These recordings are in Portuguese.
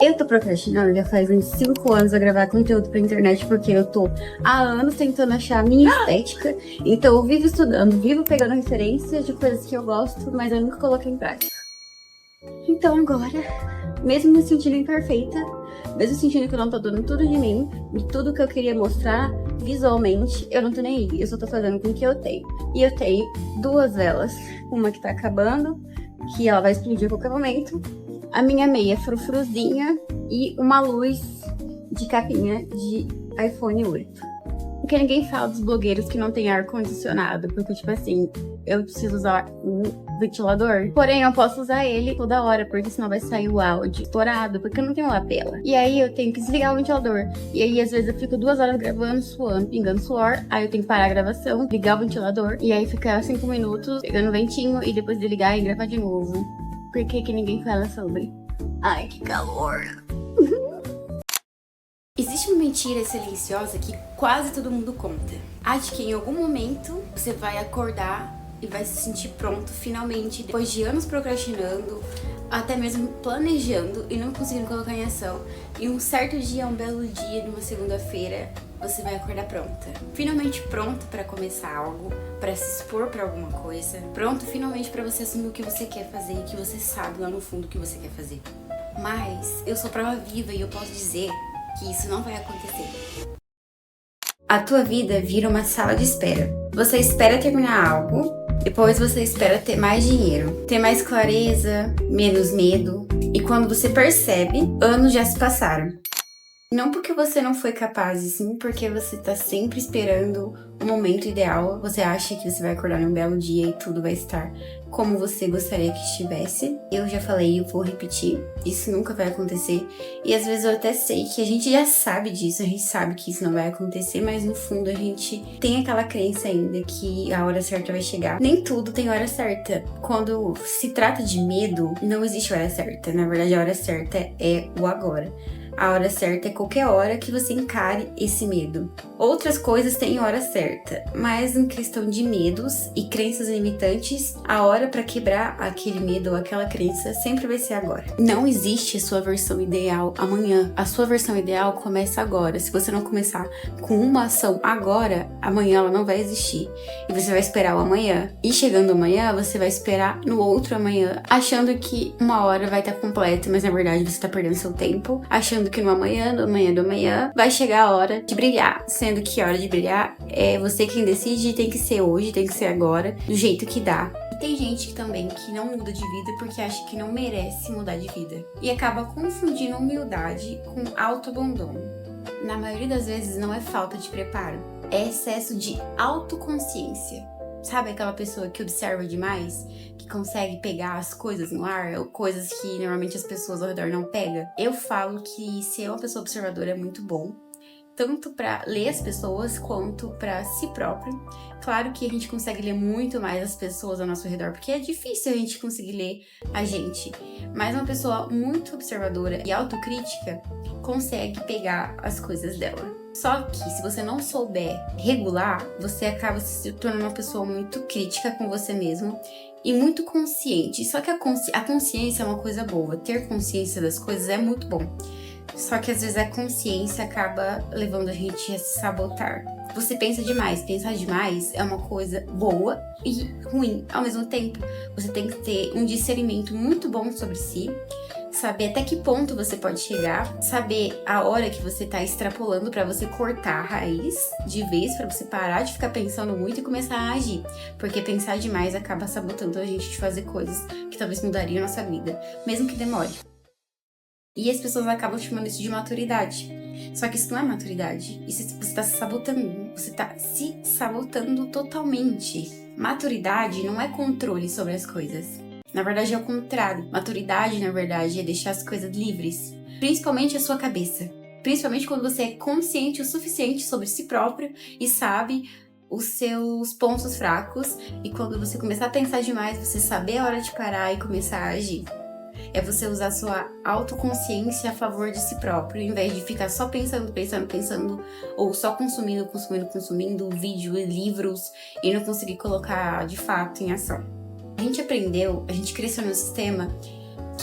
Eu tô procrastinando já faz uns 5 anos a gravar conteúdo pra internet, porque eu tô há anos tentando achar a minha estética. Então eu vivo estudando, vivo pegando referências de coisas que eu gosto, mas eu nunca coloquei em prática. Então agora, mesmo me sentindo imperfeita, mesmo sentindo que eu não tô dando tudo de mim, de tudo que eu queria mostrar visualmente, eu não tô nem aí. Eu só tô fazendo com o que eu tenho. E eu tenho 2 velas. Uma que tá acabando, que ela vai explodir a qualquer momento. A minha meia frufruzinha e uma luz de capinha de iPhone 8. Porque ninguém fala dos blogueiros que não tem ar-condicionado, porque, tipo assim, eu preciso usar um ventilador. Porém, eu posso usar ele toda hora, porque senão vai sair o áudio estourado, porque eu não tenho lapela. E aí eu tenho que desligar o ventilador. E aí, às vezes, eu fico 2 horas gravando, suando, pingando suor. Aí eu tenho que parar a gravação, ligar o ventilador. E aí ficar 5 minutos pegando ventinho e depois desligar e gravar de novo. Por que que ninguém fala sobre? Ai, que calor. Existe uma mentira silenciosa que quase todo mundo conta. A de que em algum momento você vai acordar e vai se sentir pronto finalmente, depois de anos procrastinando, até mesmo planejando e não conseguindo colocar em ação. E um certo dia, um belo dia, numa segunda-feira, você vai acordar pronta. Finalmente pronto para começar algo, para se expor para alguma coisa. Pronto finalmente para você assumir o que você quer fazer e que você sabe lá no fundo o que você quer fazer. Mas eu sou prova viva e eu posso dizer que isso não vai acontecer. A tua vida vira uma sala de espera. Você espera terminar algo, depois você espera ter mais dinheiro, ter mais clareza, menos medo, e quando você percebe, anos já se passaram. Não porque você não foi capaz, e sim porque você tá sempre esperando o momento ideal. Você acha que você vai acordar num belo dia e tudo vai estar como você gostaria que estivesse. Eu já falei e eu vou repetir, isso nunca vai acontecer. E às vezes eu até sei que a gente já sabe disso, a gente sabe que isso não vai acontecer, mas no fundo a gente tem aquela crença ainda que a hora certa vai chegar. Nem tudo tem hora certa. Quando se trata de medo, não existe hora certa. Na verdade, a hora certa é o agora. A hora certa é qualquer hora que você encare esse medo. Outras coisas têm hora certa, mas em questão de medos e crenças limitantes, a hora para quebrar aquele medo ou aquela crença sempre vai ser agora. Não existe a sua versão ideal amanhã. A sua versão ideal começa agora. Se você não começar com uma ação agora, amanhã ela não vai existir. E você vai esperar o amanhã. E chegando amanhã, você vai esperar no outro amanhã, achando que uma hora vai estar completa, mas na verdade você está perdendo seu tempo, achando que no amanhã, do amanhã, do amanhã, vai chegar a hora de brilhar, sendo que a hora de brilhar é você quem decide, tem que ser hoje, tem que ser agora, do jeito que dá. E tem gente também que não muda de vida porque acha que não merece mudar de vida e acaba confundindo humildade com autoabandono. Na maioria das vezes não é falta de preparo, é excesso de autoconsciência. Sabe aquela pessoa que observa demais? Que consegue pegar as coisas no ar? Ou coisas que normalmente as pessoas ao redor não pegam? Eu falo que ser uma pessoa observadora é muito bom. Tanto para ler as pessoas, quanto para si próprio. Claro que a gente consegue ler muito mais as pessoas ao nosso redor, porque é difícil a gente conseguir ler a gente. Mas uma pessoa muito observadora e autocrítica consegue pegar as coisas dela. Só que se você não souber regular, você acaba se tornando uma pessoa muito crítica com você mesmo e muito consciente. Só que a consciência é uma coisa boa. Ter consciência das coisas é muito bom. Só que às vezes a consciência acaba levando a gente a se sabotar. Você pensa demais. Pensar demais é uma coisa boa e ruim ao mesmo tempo. Você tem que ter um discernimento muito bom sobre si, saber até que ponto você pode chegar, saber a hora que você tá extrapolando pra você cortar a raiz de vez, pra você parar de ficar pensando muito e começar a agir. Porque pensar demais acaba sabotando a gente de fazer coisas que talvez mudariam a nossa vida, mesmo que demore. E as pessoas acabam chamando isso de maturidade. Só que isso não é maturidade. Isso você tá se sabotando. Você tá se sabotando totalmente. Maturidade não é controle sobre as coisas. Na verdade é o contrário. Maturidade, na verdade, é deixar as coisas livres. Principalmente a sua cabeça. Principalmente quando você é consciente o suficiente sobre si próprio e sabe os seus pontos fracos. E quando você começar a pensar demais, você saber a hora de parar e começar a agir. É você usar sua autoconsciência a favor de si próprio, em vez de ficar só pensando, ou só consumindo vídeo e livros e não conseguir colocar de fato em ação. A gente cresceu num sistema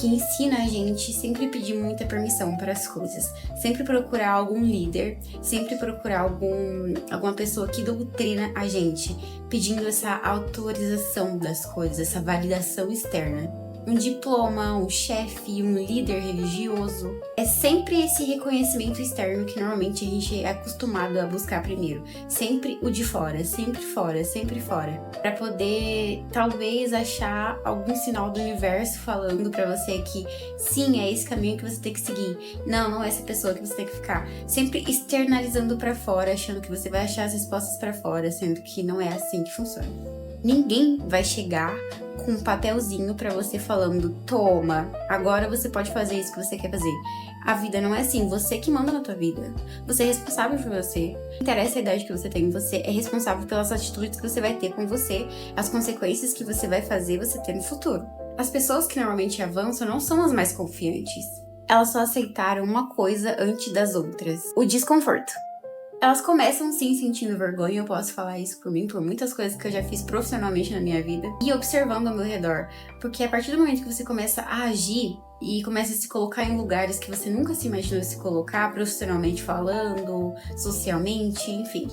que ensina a gente sempre pedir muita permissão para as coisas, sempre procurar algum líder, sempre procurar alguma pessoa que doutrina a gente, pedindo essa autorização das coisas, essa validação externa. Um diploma, um chefe, um líder religioso. É sempre esse reconhecimento externo que normalmente a gente é acostumado a buscar primeiro. Sempre o de fora, sempre fora, sempre fora. Pra poder, talvez, achar algum sinal do universo falando pra você que sim, é esse caminho que você tem que seguir. Não, não é essa pessoa que você tem que ficar. Sempre externalizando pra fora, achando que você vai achar as respostas pra fora, sendo que não é assim que funciona. Ninguém vai chegar com um papelzinho pra você falando, toma, agora você pode fazer isso que você quer fazer. A vida não é assim, você que manda na tua vida. Você é responsável por você. Não interessa a idade que você tem, você é responsável pelas atitudes que você vai ter com você, as consequências que você vai fazer você ter no futuro. As pessoas que normalmente avançam não são as mais confiantes. Elas só aceitaram uma coisa antes das outras, o desconforto. Elas começam sim sentindo vergonha, eu posso falar isso por mim, por muitas coisas que eu já fiz profissionalmente na minha vida, e observando ao meu redor, porque a partir do momento que você começa a agir e começa a se colocar em lugares que você nunca se imaginou se colocar, profissionalmente falando, socialmente, enfim,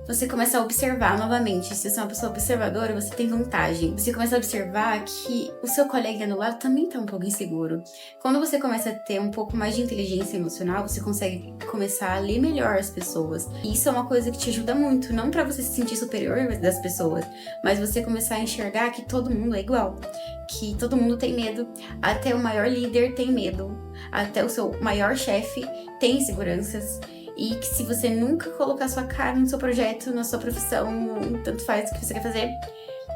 você começa a observar novamente. Se você é uma pessoa observadora, você tem vantagem. Você começa a observar que o seu colega do lado também tá um pouco inseguro. Quando você começa a ter um pouco mais de inteligência emocional, você consegue começar a ler melhor as pessoas. E isso é uma coisa que te ajuda muito, não pra você se sentir superior das pessoas, mas você começar a enxergar que todo mundo é igual, que todo mundo tem medo, até o maior líder tem medo, até o seu maior chefe tem inseguranças. E que se você nunca colocar sua cara no seu projeto, na sua profissão, tanto faz o que você quer fazer,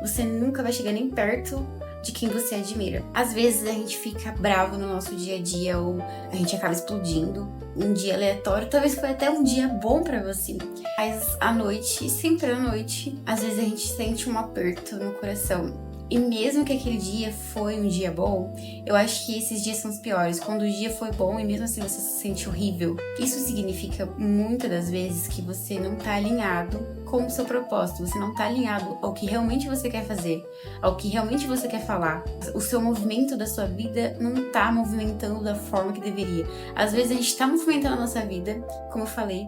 você nunca vai chegar nem perto de quem você admira. Às vezes a gente fica bravo no nosso dia a dia ou a gente acaba explodindo. Um dia aleatório, talvez foi até um dia bom pra você. Mas à noite, sempre à noite, às vezes a gente sente um aperto no coração. E mesmo que aquele dia foi um dia bom, eu acho que esses dias são os piores. Quando o dia foi bom e mesmo assim você se sente horrível. Isso significa, muitas das vezes, que você não tá alinhado com o seu propósito. Você não tá alinhado ao que realmente você quer fazer, ao que realmente você quer falar. O seu movimento da sua vida não tá movimentando da forma que deveria. Às vezes a gente tá movimentando a nossa vida, como eu falei,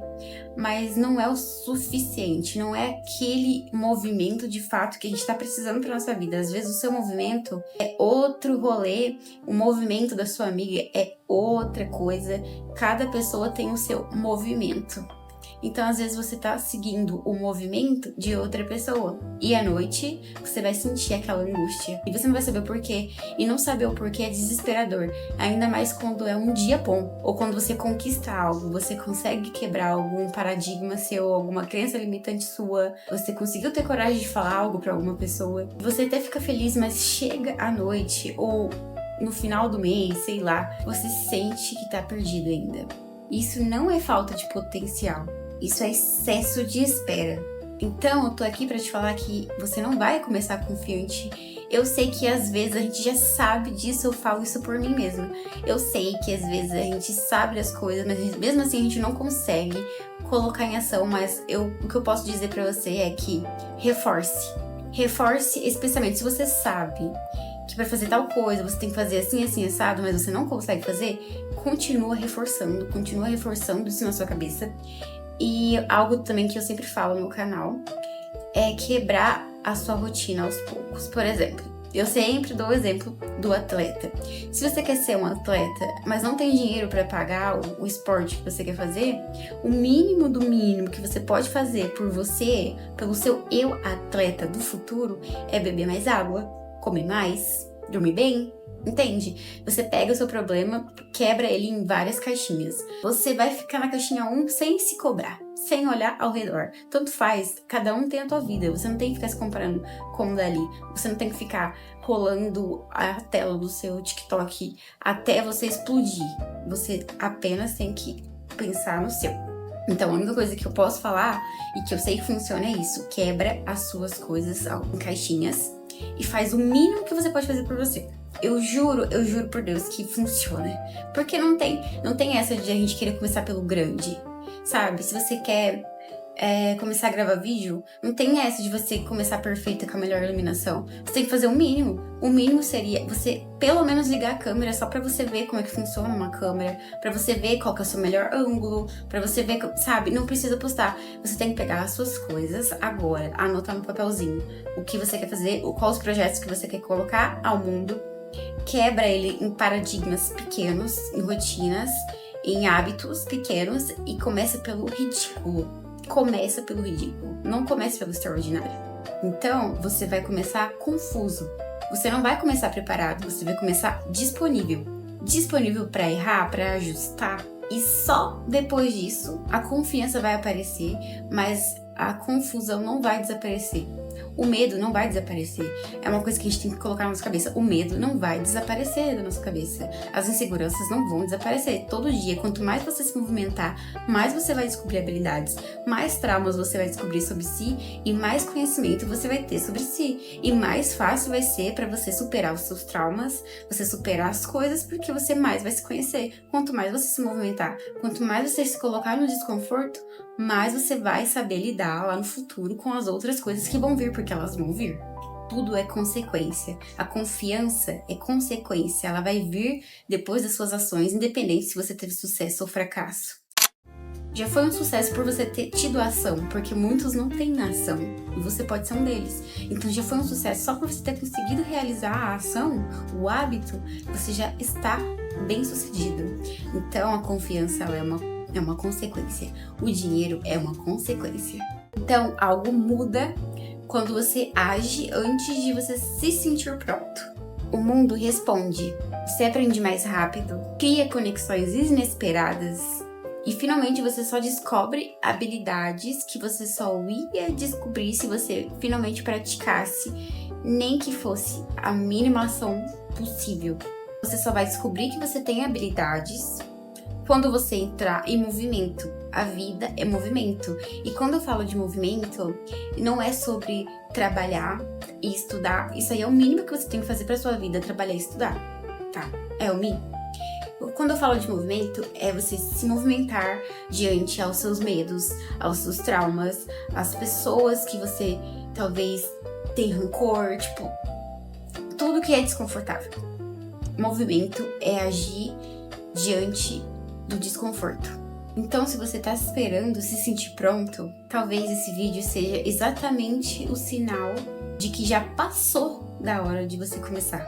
mas não é o suficiente, não é aquele movimento de fato que a gente tá precisando pra nossa vida. Às vezes o seu movimento é outro rolê, o movimento da sua amiga é outra coisa. Cada pessoa tem o seu movimento. Então, às vezes, você tá seguindo o movimento de outra pessoa. E à noite, você vai sentir aquela angústia. E você não vai saber o porquê. E não saber o porquê é desesperador. Ainda mais quando é um dia bom. Ou quando você conquista algo. Você consegue quebrar algum paradigma seu, alguma crença limitante sua. Você conseguiu ter coragem de falar algo pra alguma pessoa. Você até fica feliz, mas chega à noite ou no final do mês, sei lá, você sente que tá perdido ainda. Isso não é falta de potencial. Isso é excesso de espera. Então, eu tô aqui pra te falar que você não vai começar confiante. Eu sei que às vezes a gente já sabe disso, eu falo isso por mim mesma. Eu sei que às vezes a gente sabe das coisas, mas mesmo assim a gente não consegue colocar em ação. Mas o que eu posso dizer pra você é que reforce. Reforce esse pensamento. Se você sabe que pra fazer tal coisa você tem que fazer assim, assim, assado, mas você não consegue fazer, continua reforçando isso na sua cabeça. E algo também que eu sempre falo no meu canal é quebrar a sua rotina aos poucos. Por exemplo, eu sempre dou o exemplo do atleta. Se você quer ser um atleta, mas não tem dinheiro para pagar o esporte que você quer fazer, o mínimo do mínimo que você pode fazer por você, pelo seu eu atleta do futuro, é beber mais água, comer mais, dormir bem. Entende? Você pega o seu problema, quebra ele em várias caixinhas. Você vai ficar na caixinha 1 sem se cobrar, sem olhar ao redor. Tanto faz, cada um tem a tua vida. Você não tem que ficar se comparando como dali. Você não tem que ficar rolando a tela do seu TikTok até você explodir. Você apenas tem que pensar no seu. Então, a única coisa que eu posso falar e que eu sei que funciona é isso. Quebra as suas coisas em caixinhas e faz o mínimo que você pode fazer por você. Eu juro por Deus que funciona. Porque não tem essa de a gente querer começar pelo grande, sabe? Se você quer começar a gravar vídeo, não tem essa de você começar perfeita com a melhor iluminação. Você tem que fazer o mínimo. O mínimo seria você pelo menos ligar a câmera só pra você ver como é que funciona uma câmera, pra você ver qual que é o seu melhor ângulo, pra você ver, sabe? Não precisa postar. Você tem que pegar as suas coisas agora, anotar no papelzinho o que você quer fazer, quais os projetos que você quer colocar ao mundo, quebra ele em paradigmas pequenos, em rotinas, em hábitos pequenos e começa pelo ridículo. Começa pelo ridículo, não comece pelo extraordinário. Então, você vai começar confuso. Você não vai começar preparado, você vai começar disponível. Disponível para errar, para ajustar. E só depois disso, a confiança vai aparecer, mas a confusão não vai desaparecer. O medo não vai desaparecer. É uma coisa que a gente tem que colocar na nossa cabeça. O medo não vai desaparecer da nossa cabeça. As inseguranças não vão desaparecer. Todo dia, quanto mais você se movimentar, mais você vai descobrir habilidades, mais traumas você vai descobrir sobre si e mais conhecimento você vai ter sobre si. E mais fácil vai ser para você superar os seus traumas, você superar as coisas, porque você mais vai se conhecer. Quanto mais você se movimentar, quanto mais você se colocar no desconforto, mais você vai saber lidar lá no futuro com as outras coisas que vão vir, porque elas vão vir. Tudo é consequência. A confiança é consequência. Ela vai vir depois das suas ações, independente se você teve sucesso ou fracasso. Já foi um sucesso por você ter tido ação, porque muitos não têm ação, e você pode ser um deles. Então já foi um sucesso só por você ter conseguido realizar a ação, o hábito, você já está bem sucedido. Então a confiança ela é uma consequência. O dinheiro é uma consequência. Então algo muda quando você age antes de você se sentir pronto. O mundo responde. Você aprende mais rápido, cria conexões inesperadas e finalmente você só descobre habilidades que você só ia descobrir se você finalmente praticasse, nem que fosse a mínima ação possível. Você só vai descobrir que você tem habilidades quando você entrar em movimento. A vida é movimento. E quando eu falo de movimento, não é sobre trabalhar e estudar. Isso aí é o mínimo que você tem que fazer pra sua vida, trabalhar e estudar, tá? É o mínimo. Quando eu falo de movimento, é você se movimentar diante aos seus medos, aos seus traumas, às pessoas que você talvez tenha rancor, tipo, tudo que é desconfortável. Movimento é agir diante do desconforto. Então, se você tá esperando se sentir pronto, talvez esse vídeo seja exatamente o sinal de que já passou da hora de você começar.